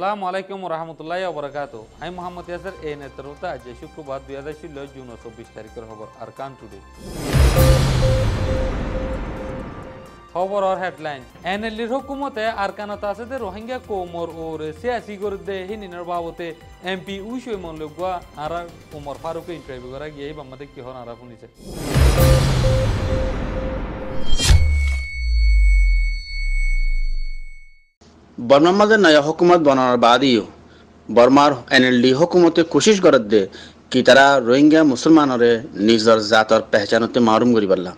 আসসালামু আলাইকুম রহমতুল্লাহি ওবরাকাতু। আমি মোহাম্মদ ইয়াসের এই নেতৃত্বে আজ শুক্রবার 2016 জুন 24 তারিখের খবর আরকান টুডে। খবর আর হেডলাইন এনএলডির হুকুমতে আরকানত আছে যে রোহিঙ্গা কোমর ও সিয়াসি গরদে হিনিনের বাবতে এমপি উইশই মনলুগা আর উমর ফারুক ইন্টারভিউ করা গিয়ে বাম্মাদের কি হন আরা শুনিছে। বর্মার মাঝে নয়া হুকুমত বানানোর বাদিও বর্মার এনএলডি হুকুমতে কোশিশ করত দে কি তারা রোহিঙ্গা মুসলমানরে নিজর জাতর পেহচানতে মারুম করি পারলা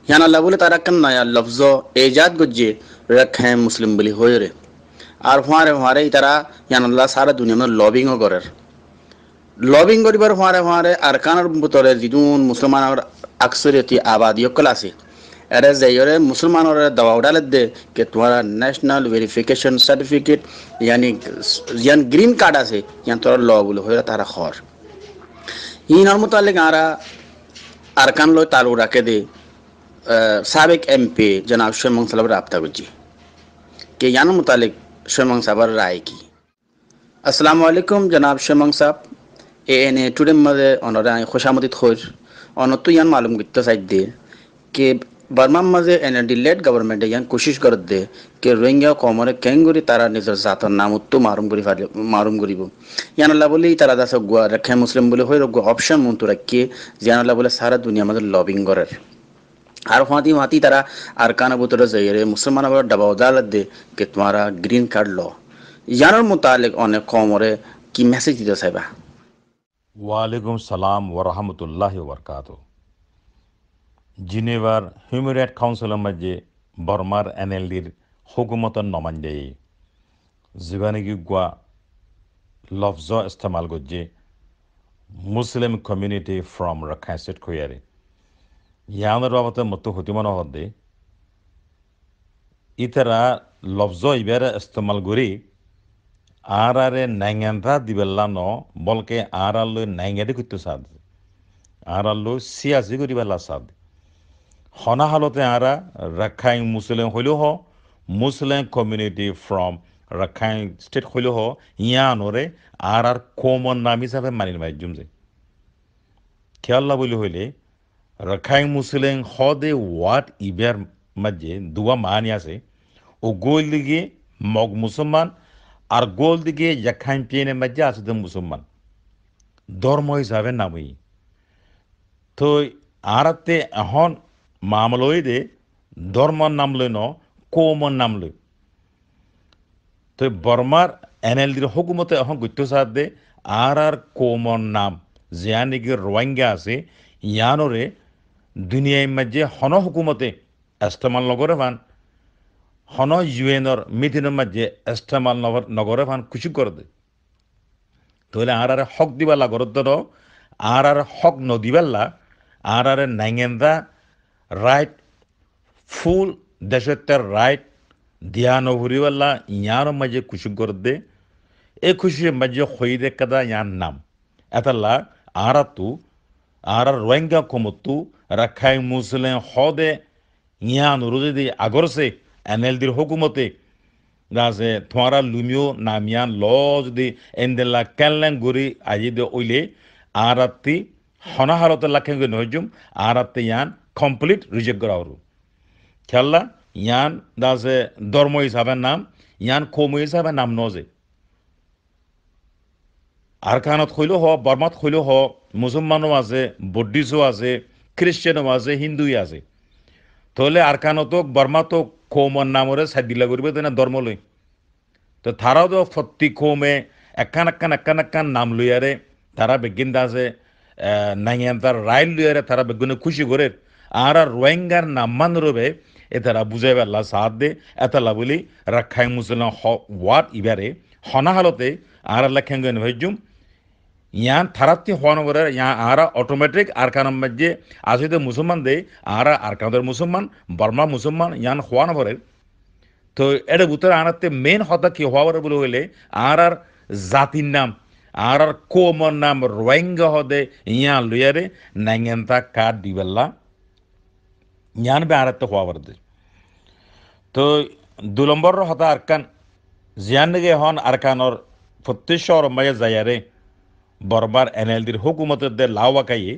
হিয়ান আল্লাহ বলে তারা কেন নয়া লফজ এজাদ গজ্জে রক্ষে মুসলিম বলি হয়ে রে আর হুঁয়ারে তারা হিয়ান আল্লাহ সারা দুনিয়া মধ্যে লবিংও করের লবিং করিবার হুঁয়ারে আরকানের ভিতরে যিদুন মুসলমানের আকসরিয়তি আবাদী সকল আছে এরা যাইরে মুসলমানের দবাব ডালে দে कि तुम्हारा नेशनल वेरिफिकेशन सर्टिफिकेट यानी ग्रीन कार्ड আছে यानी তোরা ল বলে হইরা তারা খর ইনার মোতালেক আরা আরকান লো তালু রাখে দে সাবেক এমপি জনাব শৈমং সাহেব রাবতা গুজি के यानी মোতালেক শৈমং সাহেবের রায় কি। আসসালামু আলাইকুম জনাব শৈমং সাহেব এনে টুডে মধ্যে অনরা খুশামদিদ খোর অনত ইয়ান মালুম করতে চাই দে कि बर्मा मजे एनएलडी लेड गवर्नमेंट यान कोशिश करत दे कि रोहिंग्या कमरे केंगुरी तारा निजर जातर नाम उत्तु मारुम करिब यानला बोली तारा दास गुआ रखे मुस्लिम बोले होय रग ऑप्शन मुंतु रखिए यानला बोले सारा दुनिया में लॉबिंग करे আর ফাঁতি তারা আরকান বুতরে যাইরে মুসলমান আবার দবাব দালত দে कि तुम्हारा ग्रीन कार्ड लो यानर मुतालिक অনেক কমরে কি মেসেজ দিতে চাইবা। ওয়ালাইকুম সালাম ওয়া রাহমাতুল্লাহি ওয়া বারাকাতুহু। জিনেভার হিউম্যান রাইট কাউন্সিলের মাঝে বর্মার এনএলডির হুকুমতন নমাঞ্জাই জীবানিকি গুয়া লফজ ইস্তেমাল করছে Muslim community from Rakhine state খৈয়ারে ইয়ানের বাবতে মতো হতিমন হদে ইতারা লফজ ইবারে ইস্তেমাল করি আর আরে নাইঙ্গানরা দিবেল্লা ন বলকে আর আল্লো নাইঙ্গাদি করতে সাদ আর আল্লো সিয়াসি করিবেলা সাদ হনা হালতে আরা রাখাইন মুসলিম হইলেও হ মুসলিম কমিউনিটি ফ্রম রাখাইন স্টেট হইলেও হ ইয়ানরে আর কমন নাম হিসাবে মানি মাই জুমছে খেয়াল্লা বলি হইলে রাখাইন মুসলিম হদে ওয়াট ইবের মাঝে দুয়া মানি আছে ও গোল দিকে মগ মুসলমান আর গোল দিকে রাখাইন পিয়েনের মাঝে আছে তো মুসলমান ধর্ম হিসাবে নামই তো আরাতে এখন মামলই দে ধর্মর নাম লই ন কৌমর নাম লই তো বর্মার এনএলডির হুকুমতে এখন গুত্ত সাথ দে আর কৌমর নাম জিয়া নাকি রোহিঙ্গা আছে ইয়ানরে দুনিয়ার মাঝে হন হুকুমতে ইস্তেমাল নগরে ভান হন ইউএনর মিটিনের মাঝে ইস্তেমাল নগরে ভান খুশি করে দে তাহলে আর হক দিবাল্লা গরত আর হক নদিবাল্লা আর নাইঙ্গেন্দা রাইট ফুল দেশের রাইট দিয়া নভরিওয়াল্লা ইয়ার মাঝে খুশি করে দে এই খুশির মাঝে হই দে কাদা ইয়ার নাম এতাল্লা আর রোহিঙ্গা কমতু রাখাই মুসলিম হদে ইয়ান রোজে আগরছে এনএলডির হুকুমতে গাছে তোমারা লুমিও নামিয়ান ল যদি এনদেলা কেনলেন গড়ি আজি দে ওইলে আরাত্তি হনাহারতে লাখেন গই নহজুম আরাত্তে ইয়ান কমপ্লিট রিজেক্ট করা হল খেয়াল্লা ইয়ান দাসে ধর্ম হিসাবে নাম ইয়ান কৌম হিসাবে নাম নজে আরকানত হইলেও হ বর্মাত হইলেও হ মুসলমানও আছে বুদ্ধিস্টও আছে খ্রিস্টানও আছে হিন্দুই আছে তাহলে আরকানত বর্মাত কৌমর নামরে সাদিল্লা করবে তো না ধর্ম লই তো তারাও তো প্রতি কৌমে একান নাম লইয়ারে তারা বেগিন দাসে নাইয়ান তার রাইল লইয়ারে তারা বেগুনে খুশি করে আর রোহিঙ্গার নাম্মান রবে এ তারা বুঝাই পারলা সাথ দে এতলা বলি রাখাই মুসলিম ওয়াট ইবারে হনাহালতে আর আল্লাহ খেঙ্গন ভাইজুম ইয়ান থারাত্তি হওয়ানো করে ইয়া আরা অটোমেটিক আরকানের মধ্যে আসলে মুসলমান দে আরা আরকানদের মুসলমান বর্মা মুসলমান ইয়ান হওয়ানো করে তো এটা ভিতরে আনাতে মেন হতা কি হওয়ার বলে হইলে আর জাতির নাম আর কোমর নাম রোহিঙ্গা হদে ইয়া লুয়ারে নাইঙ্গেন্তা কার্ড দিবেল্লা ইয়ান বে আরাতে হওয়ার দে তো 2 নম্বর হতা আরকান জিয়ানগে হন আরকানর প্রত্যেক মায়ে যায়ারে বরবার এনএলডির হুকুমতের দে লাওয়াকাইয়ে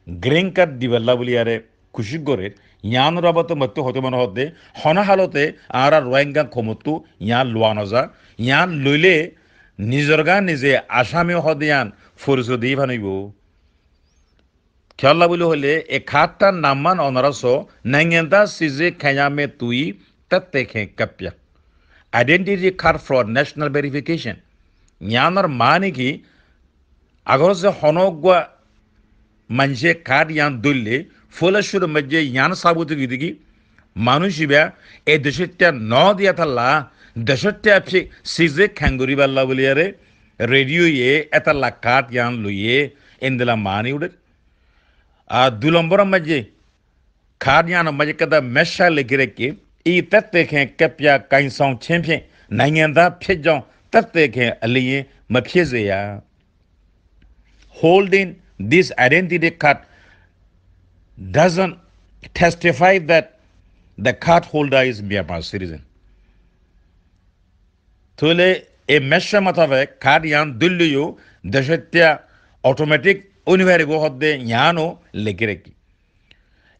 গ্রিন কার্ড দিবেল্লা বলিয়ারে খুশি করে ইয়ান রবত মতো হতে মনে হতে হনাহালতে আর রোহিঙ্গা ক্ষমতু ইয়ান লোয়া নজা ইয়ান লইলে নিজর গা নিজে আসামি হদিয়ান ফরিস দিয়ে ভানিব খেয়াল্লা বলে হলে এ খাটটা নামান অনারস নাইঙ্গেন্দা সিজে খেয়ামে তুই তাতে খে কাপ্যা identity card for national verification ইয়ানর মানে কি আগর যে হনগুয়া মানুষে কার্ড ইয়ান দললে ফলেশ্বর মধ্যে ইয়ান সাবুত গিদিগি মানুষ ইবা এই দেশটা ন দিয়া থাল্লা দেশটা আপনি সিজে খ্যাঙ্গুরি বাল্লা বলিয়ারে রেডিও ইয়ে এতাল্লা কার্ড ইয়ান লইয়ে এন্দেলা মানি উড়ে আর 2 নম্বর মধ্যে কার্ড ইয়ান মধ্যে কদা মেশা লেগে রেখে এই তত্ত্বে খে ক্যাপিয়া কাইসং চ্যাম্পিয়ন নাইঙ্গেন্দা ফেজং তত্ত্বে খে আলিয়ে মফিয়েজেয়া holding this identity card doesn't testify that the card holder is Myanmar citizen. Tole a mesha matave card yan dulliyo deshetya automatic univere go hodde yano legireki.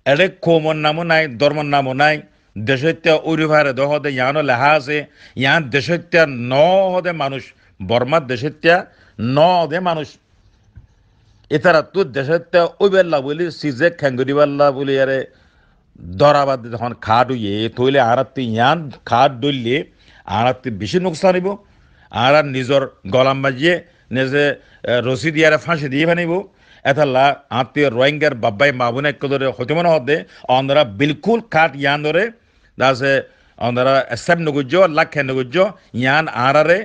Ele common namo nai dormon namo nai deshetya univere do hodde yano lahase yan deshetya no hode manush Burma deshetya no de manush এতারা তো দেশতে ওইবেল্লা বলি সিজে খ্যাঙ্গুরিবাল্লা বলি আরে দরাবাদ যখন খাট হইয়ে তৈলে আরাত্তি ইয়ান খাট দললে আরাত্তি বেশি নোকসান হইব আর নিজর গলাম বাজিয়ে নিজে রসি দিয়ে ফাঁসি দিয়ে বানিব এতাল্লা আত্মীয় রোহিঙ্গার বাব্বাই মাবুনে এক ধরে হতে মনে হতে অন্যরা বিলকুল খাট ইয়ান ধরে দাসে অন্যরা এসেম নগুজ্জ লাখে নগুজ্জ ইয়ান আরারে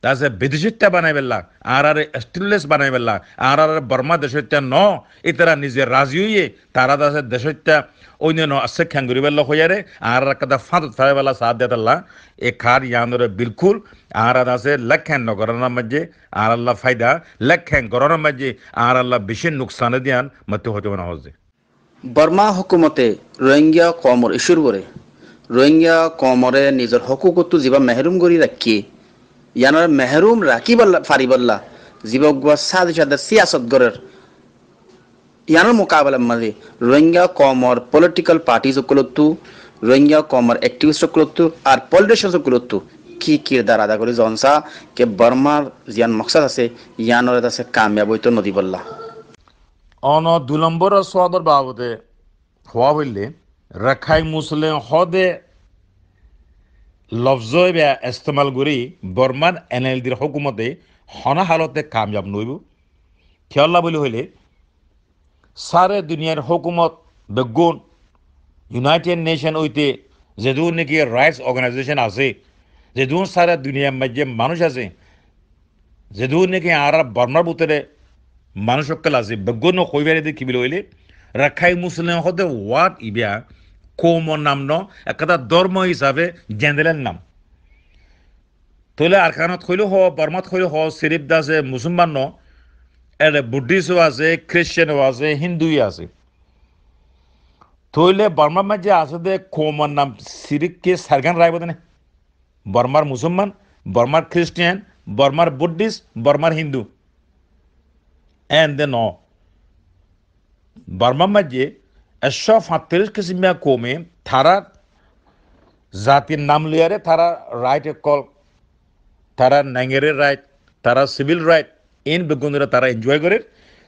তাছে বিদেশিটা বানাই বেলা আর স্টেনলেস বানাই বেলা আর বর্মা দেশটা ন এতারা নিজে রাজি হইয়ে তারা দাসে দেশটা অন্য আছে খ্যাঙ্গুরি বেলা হইয়ারে আর কাদা ফাঁদ ফেলে বেলা সাথ দেতাল্লা এ খার ইয়ানরে বিলকুল আর দাসে লক্ষান নগরের মাঝে আর আল্লাহ ফায়দা লক্ষান গরের মাঝে আর আল্লাহ বেশি নুকসানে দিয়ান মতো হতে মনে হচ্ছে বর্মা হুকুমতে রোহিঙ্গা কমর ইস্যুর করে রোহিঙ্গা কমরে নিজের হকুকতো যা মেহরুম করি রাখি ইয়ানোর মেহরুম রাখি বললা ফারি বললা জীবগুয়া সাদে সাদে সিয়াসত গরের ইয়ানোর মোকাবেলার মাঝে রোহিঙ্গা কমর পলিটিক্যাল পার্টি সকলতো রোহিঙ্গা কমর অ্যাক্টিভিস্ট সকলতো আর পলিটিশিয়ান সকলতো কি কিরদার আদা করে জনসা কে বর্মার জিয়ান মকসদ আছে ইয়ানোর আছে কামিয়াব হইতো নদী বললা অন 2 নম্বর সোয়াদর বাবদে হওয়া বললে রাখাই মুসলিম হদে লফজয় বা ইস্তেমাল করি বর্মান এনএলডির হুকুমতে হনা হালতে কামযাব নইব খেয়াল্লা বলি হইলে সারে দুনিয়ার হুকুমত বেগুন ইউনাইটেড নেশন হইতে যেদু নাকি রাইটস অর্গানাইজেশন আছে যেদু সারা দুনিয়ার মধ্যে মানুষ আছে যেদু নাকি আর বর্মার ভিতরে মানুষ সকল আছে বেগুন কইবারে দিয়ে কি বলি হইলে রাখাই মুসলিম হতে ওয়াট ইবিয়া কোমর নাম ন একটা ধর্ম হিসাবে জেন্দেলের নাম তৈলে আরকানত খইলেও হ বর্মাত খইলেও হ সিরিফ দাসে মুসলমান ন এর বুদ্ধিস্টও আছে খ্রিস্টানও আছে হিন্দুই আছে তৈলে বর্মার মাঝে আছে দে কোমর নাম সিরিফকে সারগান রায় বোধ বর্মার মুসলমান বর্মার খ্রিস্টান বর্মার বুদ্ধিস্ট বর্মার হিন্দু এন্ড দেন বর্মার মাঝে 135 কিসিমে কমে তারা জাতির নাম লিয়ারে তারা রাইট কল তারা নাঙ্গেরের রাইট তারা সিভিল রাইট ইন বেগুনরা তারা এনজয় করে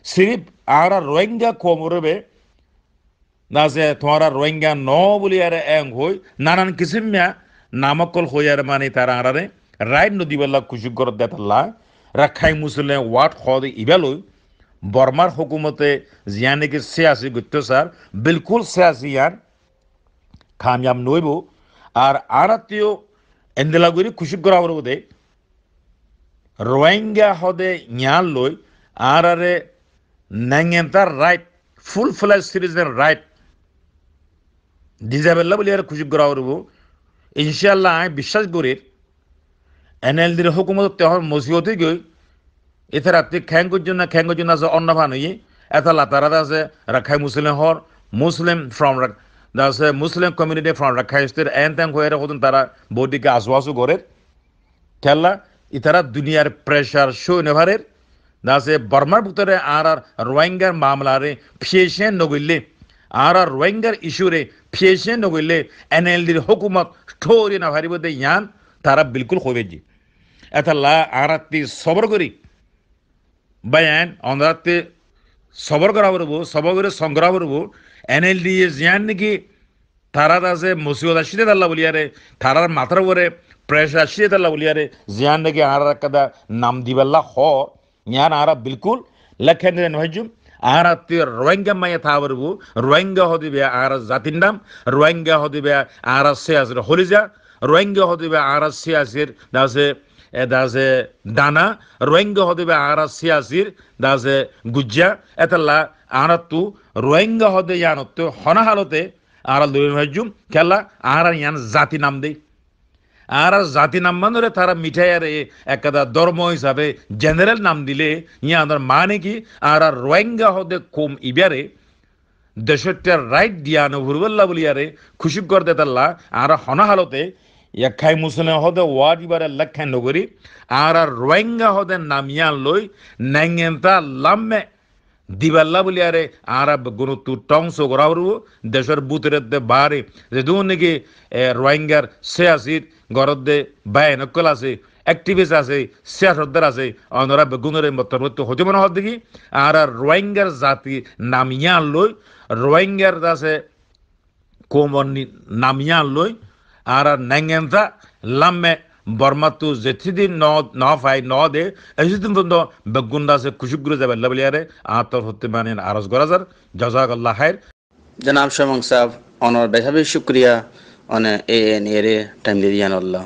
সিরিফ আর রোহিঙ্গা কমরবে না যে তোমারা রোহিঙ্গা ন বলি আর এং হই নানান কিসিমে নামকল হই আর মানে তারা আরে রাইট নদী বলা খুশি করে দেতাল্লা রাখাই মুসলিম ওয়াট হদ ইবেলই বর্মার হুকুমতে জিয়ানে কি সিয়াসি গুত্তসার বিলকুল সিয়াসি ইয়ান কামিয়াব নইব আর আরাতীয় এন্দেলাগুড়ি খুশি করা হবো দে রোহিঙ্গা হদে ইয়ান লই আরারে নাঙ্গেন্তার রাইট ফুল ফ্ল্যাশ সিটিজেন রাইট ডিজাবেল্লা বলি আর খুশি করা হব ইনশাআল্লাহ আমি বিশ্বাস করি এনএলডির হুকুমত তখন মসিবতে গই এতে রাত্রি খ্যাঙ্গুর জন্য আছে অন্য ভানুই এত লাতারা আছে রাখাই মুসলিম হর মুসলিম ফ্রম আছে মুসলিম কমিউনিটি ফ্রম রাখাই স্টেট এন ট্যাং হয়ে হতুন তারা বডিকে আসু করে খেলা ইতারা দুনিয়ার প্রেশার শো নেভারের দাসে বর্মার ভিতরে আর রোহিঙ্গার মামলারে ফিয়েছেন নগইলে আর রোহিঙ্গার ইস্যুরে ফিয়েছেন নগইলে এনএলডির হুকুমত ঠোরি না ভারিব দে ইয়ান তারা বিলকুল হবেজি এতাল্লা আরাত্তি সবর করি বায়ান অন্ধ্রাতে সবর করা করব সবর করে সংগ্রহ করব এনএলডি জিয়ান নাকি তারা আছে মুসিবত আসিতে দাল্লা বলিয়ারে তারার মাথার উপরে প্রেশার আসিতে দাল্লা বলিয়ারে জিয়ান নাকি আর কাদা নাম দিবাল্লা হ ইয়ান আরা বিলকুল লেখেন নহজুম আর রোহিঙ্গা মাইয়া থাবরবু রোহিঙ্গা হদিবে আর জাতির নাম রোহিঙ্গা হদিবে আর সিয়াসির হলিজা রোহিঙ্গা হদিবে আর সিয়াসির দাসে দানা রোহিঙ্গা হদিবে আর সিয়াসির দাসে গুজ্জা এতাল্লা আনাতু রোহিঙ্গা হদে ইয়ানত্তু হনাহালতে আর লুইন হজুম খেলা আর ইয়ান জাতি নাম দেই আর জাতি নাম মানে তারা মিঠাইয়ার একটা ধর্ম হিসাবে জেনারেল নাম দিলে ইয়াদের মানে কি আর রোহিঙ্গা হদে কম ইবারে দেশটার রাইট দিয়ানো ভুরবল্লা বলিয়ারে খুশি করতে তাল্লা আর হনাহালতে খাই মুসলিম হদে ওয়ার্ড ইবারে লেখাই নগরী আর রোহিঙ্গা হদে নামিয়ান লই নাঙ্গেন্তা লাম্মে দিবাল্লা বলিয়ারে আর গুণতু টংস করা দেশের বুতের বাহারে যে দু নাকি রোহিঙ্গার সে আসির গরদে বাই নকল আছে অ্যাক্টিভিস্ট আছে সিয়াসতদার আছে অনরা বেগুনের মতরত হতে মনে হদ দেখি আর রোহিঙ্গার জাতি নামিয়া লই রোহিঙ্গার আছে কোমর নামিয়া লই আর নাঙ্গেন্তা লাম্মে বর্মাতু যেদিন ন ফাই ন দে এসিদিন পর্যন্ত বেগুন্ডা আছে কুশুগুলো যাবে লাবলিয়ারে আতর হতে মানে আরজ গরাজার জাযাকাল্লাহ খাইর জনাব শমং সাহেব অনর বেশাবি শুক্রিয়া অনে এএন এরে টাইম দিয়ান আল্লাহ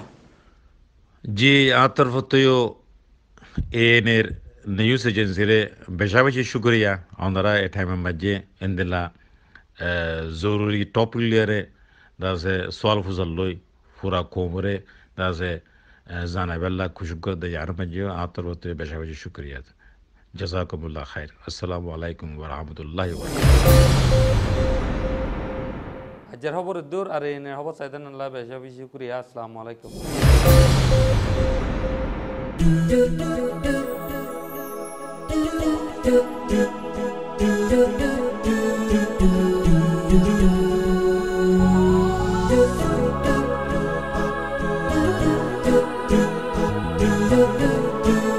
জি আতর হতেও এএন এর নিউজ এজেন্সিরে বেশাবেশি শুক্রিয়া ওনারা এ টাইমের মাঝে এন্দিলা জরুরি টপিক লিয়ারে দাসে সোয়াল ফুজাল লই পুরা কোমরে দাসে জানাইবাল্লাহ খুশি করে দেয় আর মাঝে আতর হতে বেশাবেশি শুক্রিয়া জাযাকুমুল্লাহ খাইর আসসালামু আলাইকুম ওয়া রাহমাতুল্লাহি ওয়া বারাকাতুহু হাজার খবর দূর আর এনে খবর চাইতেন আল্লাহ বেশা বেশি শুকরিয়া আসসালামু আলাইকুম do